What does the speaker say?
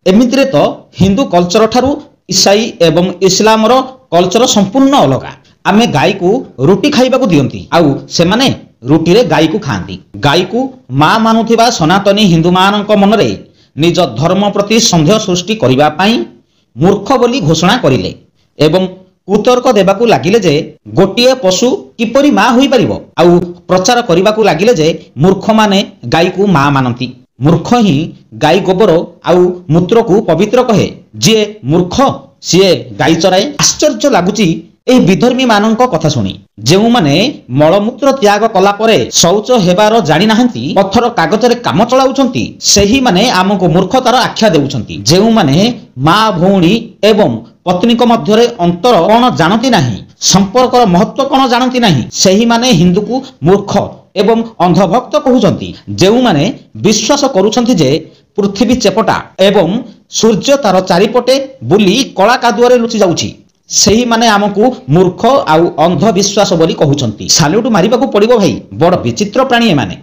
एमितिरे तो हिंदू कल्चर ठारू ईसाई एवं इस्लाम रो कल्चर संपूर्ण अलग। आमे गाई को रुटी खाइबा को दियंती आउ से माने रुटी रे गाई को खांती। गाई को मां मानुथिबा सनातनी हिंदू मानक मनरे निज धर्म प्रति संदेह सृष्टि करिबा पई मूर्ख बोली घोषणा करिले एवं कुतर्क देबाकू लागिले जे गोटिए पशु किपरि मां होई परिबो आउ प्रचार करिबाकू लागिले जे मूर्ख माने गाई को मां मानती। मूर्ख ही गाई गोबर आउ मूत्र को पवित्र कहे। जे मूर्ख सीए गाई चराए। आश्चर्य लागुची एही विधर्मी मानक कथा शुणी। जेउ माने मलमूत्र त्याग कला परे शौच हेबार जानि नाहंती पत्थर कागज रे काम चलाउछंती सेही माने आमको मूर्खतार आख्या देउछंती। जेउ माने मां भौणी एवं पत्नी को मध्यरे अंतर कोन जानती नाही, संपर्कर महत्व कोन जानती नाही, सेही माने हिंदू को मूर्ख एवं अंधभक्त कहउछंती। जेउ माने विश्वास करूछंती जे पृथ्वी चेपटा एवं सूर्य तार चारिपटे बुली कला कादुआरे लुचि जाउछि सेही माने आमको मूर्ख आउ अंधविश्वास बोली कहउछंती। साल्यूट मारिबाकू पड़िबो भाई, बड़ विचित्र प्राणी एमाने।